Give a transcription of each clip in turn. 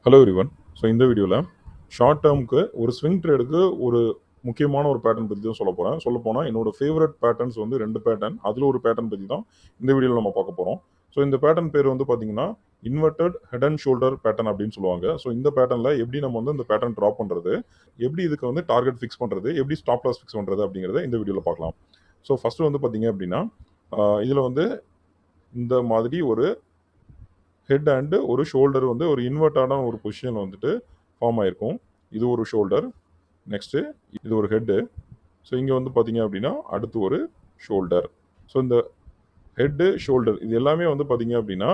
Hello everyone. So இந்த வீடியோவில் short டேர்முக்கு ஒரு ஸ்விங் ட்ரேடுக்கு ஒரு முக்கியமான ஒரு பேட்டர்ன் பற்றி தான் சொல்ல போகிறேன். சொல்லப்போனால் என்னோட ஃபேவரட் பேட்டர்ன்ஸ் வந்து 2 பேட்டர்ன். அதில் ஒரு பேட்டர்ன் பற்றி தான் இந்த வீடியோவில் நம்ம பார்க்க போகிறோம். ஸோ இந்த பேட்டர்ன் பேர் வந்து பார்த்தீங்கன்னா inverted head and shoulder pattern அப்படின்னு சொல்லுவாங்க. ஸோ இந்த பேட்டர்னில் எப்படி நம்ம வந்து இந்த பேட்டர்ன் ட்ரா பண்ணுறது, எப்படி இதுக்கு வந்து டார்கெட் ஃபிக்ஸ் பண்ணுறது, எப்படி ஸ்டாப் லாஸ் ஃபிக்ஸ் பண்ணுறது அப்படிங்கிறத இந்த வீடியோவில் பார்க்கலாம். ஸோ ஃபஸ்ட்டு வந்து பார்த்தீங்க அப்படின்னா இதில் வந்து இந்த மாதிரி ஒரு ஹெட் அண்ட் ஒரு ஷோல்டர் வந்து ஒரு இன்வெர்ட்டான ஒரு பொசிஷன் வந்துட்டு ஃபார்ம் ஆயிருக்கும். இது ஒரு ஷோல்டர், நெக்ஸ்ட்டு இது ஒரு ஹெட்டு. ஸோ இங்கே வந்து பார்த்தீங்க அப்படின்னா அடுத்து ஒரு ஷோல்டர். ஸோ இந்த ஹெட்டு ஷோல்டர் இது எல்லாமே வந்து பார்த்தீங்க அப்படின்னா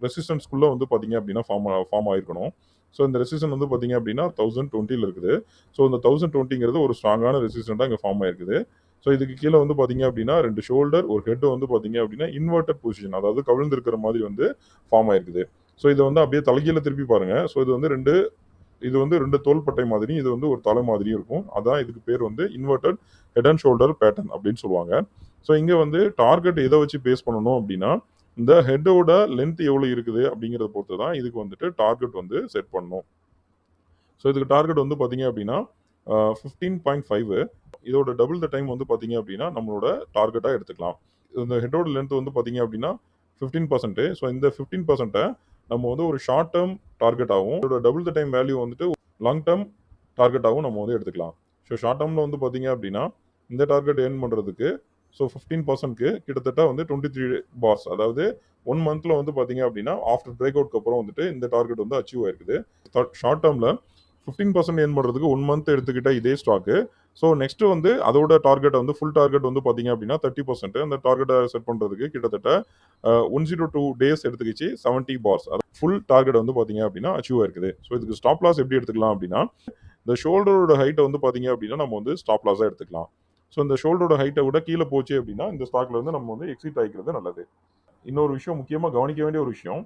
ரெசிஸ்டன்ஸ்குள்ளே வந்து பார்த்தீங்க அப்படின்னா ஃபார்ம் ஆயிருக்கணும். ஸோ இந்த ரெசிஸ்டன் வந்து பார்த்தீங்க அப்படின்னா 1020 இருக்குது. ஸோ இந்த 1020ங்கிறது ஒரு ஸ்ட்ராங்கான ரெசிஸ்டண்ட்டாக இங்கே ஃபார்ம் ஆயிருக்குது. ஸோ இதுக்கு கீழே வந்து பார்த்தீங்க அப்படின்னா 2 ஷோல்டர் ஒரு ஹெட் வந்து பார்த்தீங்க அப்படின்னா இன்வெர்டட் பொசிஷன், அதாவது கவிழ்ந்து இருக்கிற மாதிரி வந்து ஃபார்ம் ஆயிருக்குது. ஸோ இதை வந்து அப்படியே தலைகீழ திருப்பி பாருங்க. ஸோ இது வந்து ரெண்டு தோள்பட்டை மாதிரி, இது வந்து ஒரு தலை மாதிரியும் இருக்கும். அதான் இதுக்கு பேர் வந்து inverted head and shoulder pattern அப்படின்னு சொல்லுவாங்க. ஸோ இங்கே வந்து டார்கெட் எதை வச்சு பேஸ் பண்ணணும் அப்படின்னா இந்த ஹெட்டோட லென்த் எவ்வளோ இருக்குது அப்படிங்கிறத பொறுத்து தான் இதுக்கு வந்துட்டு டார்கெட் வந்து செட் பண்ணணும். ஸோ இதுக்கு டார்கெட் வந்து பார்த்தீங்க அப்படின்னா 15.5. இதோட டபுள் த டைம் வந்து பார்த்தீங்க அப்படின்னா நம்மளோட டார்கெட்டாக எடுத்துக்கலாம். இந்த ஹெட்டோட லென்த் வந்து பார்த்தீங்க அப்படின்னா 15%. ஸோ இந்த 15% நம்ம வந்து ஒரு ஷார்ட் டேர்ம் டார்கெட்டாகவும், இதோட டபுள் த டைம் வேல்யூ வந்துட்டு லாங் டேர்ம் டார்கெட்டாகவும் நம்ம வந்து எடுத்துக்கலாம். ஸோ ஷார்ட் டேர்மில் வந்து பார்த்தீங்க அப்படின்னா இந்த டார்கெட் ஏர்ன் பண்ணுறதுக்கு ஸோ 15%க்கு கிட்டத்தட்ட வந்து 23 பார்ஸ், அதாவது 1 மந்த்தில் வந்து பார்த்தீங்க அப்படின்னா ஆஃப்டர் பிரேக் அவுட்க்கு அப்புறம் வந்துட்டு இந்த டார்கெட் வந்து அச்சீவ் ஆயிருக்குது. ஷார்ட் டேர்மில் 15% ஏர்ன் பண்ணுறதுக்கு 1 மந்த் எடுத்துக்கிட்ட இதே ஸ்டாக்கு. ஸோ நெக்ஸ்ட் வந்து அதோட டார்கெட் வந்து ஃபுல் டார்கெட் வந்து பார்த்தீங்க அப்படின்னா 30%. அந்த டார்கெட்டை செட் பண்ணுறதுக்கு கிட்டத்தட்ட 102 டேஸ் எடுத்துக்கிச்சு 70 பார்ஸ். ஃபுல் டார்கெட் வந்து பார்த்தீங்க அப்படின்னா அச்சீவ் ஆயிருக்குது. ஸோ இதுக்கு ஸ்டாப் லாஸ் எப்படி எடுத்துக்கலாம் அப்படின்னா இந்த ஷோல்டரோட ஹைட்டை வந்து பார்த்தீங்க அப்படின்னா நம்ம வந்து ஸ்டாப் லாஸாக எடுத்துக்கலாம். ஸோ இந்த ஷோல்டரோட ஹைட்டை விட கீழே போச்சு அப்படின்னா இந்த ஸ்டாக்ல இருந்து நம்ம வந்து எக்ஸிட் ஆகிக்கிறது நல்லது. இன்னொரு விஷயம், முக்கியமாக கவனிக்க வேண்டிய ஒரு விஷயம்,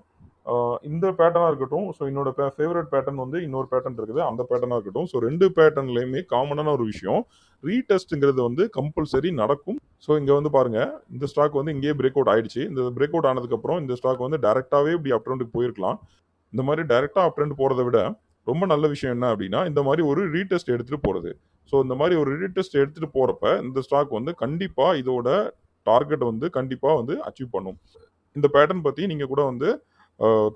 இந்த பேட்டர்னாக இருக்கட்டும், ஸோ என்னோட ஃபேவரட் பேட்டர்ன் வந்து இன்னொரு பேட்டர்ன் இருக்குது, அந்த பேட்டர்னாக இருக்கட்டும். ஸோ 2 பேட்டர்ன்லையுமே காமனான ஒரு விஷயம், ரீடெஸ்ட்டுங்கிறது வந்து கம்பல்சரி நடக்கும். ஸோ இங்கே வந்து பாருங்க, இந்த ஸ்டாக் வந்து இங்கேயே பிரேக் அவுட் ஆயிடுச்சு. இந்த பிரேக் அவுட் ஆனதுக்கப்புறம் இந்த ஸ்டாக் வந்து டேரெக்டாகவே இப்படி அப் ட்ரெண்டுக்கு போயிருக்கலாம். இந்த மாதிரி டைரெக்டாக அப் ட்ரெண்ட் போகிறத விட ரொம்ப நல்ல விஷயம் என்ன அப்படின்னா இந்த மாதிரி ஒரு ரீடெஸ்ட் எடுத்துகிட்டு போகிறது. ஸோ இந்த மாதிரி ஒரு ரீடெஸ்ட் எடுத்துகிட்டு போகிறப்ப இந்த ஸ்டாக் வந்து கண்டிப்பாக இதோட டார்கெட் வந்து கண்டிப்பாக வந்து அச்சீவ் பண்ணும். இந்த பேட்டர்ன் பற்றி நீங்கள் கூட வந்து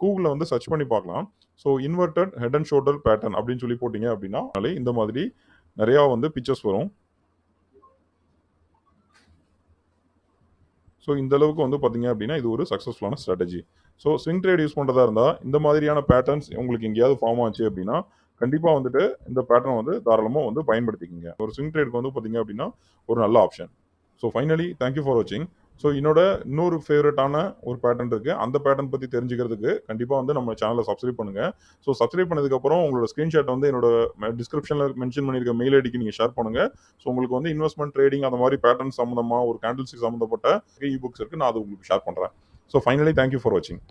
கூகுளில் வந்து சர்ச் பண்ணி பார்க்கலாம். So inverted head and shoulder pattern அப்படின்னு சொல்லி போட்டிங்க அப்படின்னா இந்த மாதிரி நிறையா வந்து பிக்சர்ஸ் வரும். ஸோ இந்த அளவுக்கு வந்து பார்த்தீங்க அப்படின்னா இது ஒரு சக்ஸஸ்ஃபுல்லான strategy. So swing trade use பண்ணுறதா இருந்தால் இந்த மாதிரியான பேட்டர்ன்ஸ் உங்களுக்கு எங்கேயாவது ஃபார்ம் ஆச்சு அப்படின்னா கண்டிப்பாக வந்துட்டு இந்த பேட்டர்ன் வந்து தாராளமாக வந்து பயன்படுத்திக்கோங்க. ஒரு ஸ்விங் ட்ரேட்க்கு வந்து பார்த்தீங்க அப்படின்னா ஒரு நல்ல option. So finally thank you for வாட்சிங். ஸோ என்னோட இன்னொரு ஃபேவரட்டான ஒரு பேட்டர்ன் இருக்குது. அந்த பேட்டர்ன் பற்றி தெரிஞ்சுக்கிறதுக்கு கண்டிப்பாக வந்து நம்ம சேனலை சப்ஸ்கிரைப் பண்ணுங்கள். ஸோ சப்ஸ்கிரைப் பண்ணதுக்கப்புறம் உங்களோட ஸ்க்ரீன்ஷாட் வந்து என்னோட டிஸ்கிரிப்ஷனில் மென்ஷன் பண்ணியிருக்க மெயில் ஐடிக்கு நீங்கள் ஷேர் பண்ணுங்கள். ஸோ உங்களுக்கு வந்து இன்வெஸ்ட்மெண்ட் ட்ரேடிங் அந்த மாதிரி பேட்டர்ன் சம்மந்தமாக ஒரு கேண்டில்ஸ்டிக் சம்மந்தப்பட்ட இ புக்ஸ் இருக்குது, நான் அது உங்களுக்கு ஷேர் பண்ணுறேன். ஸோ ஃபைனலி தேங்க்யூ ஃபார் வாட்சிங்.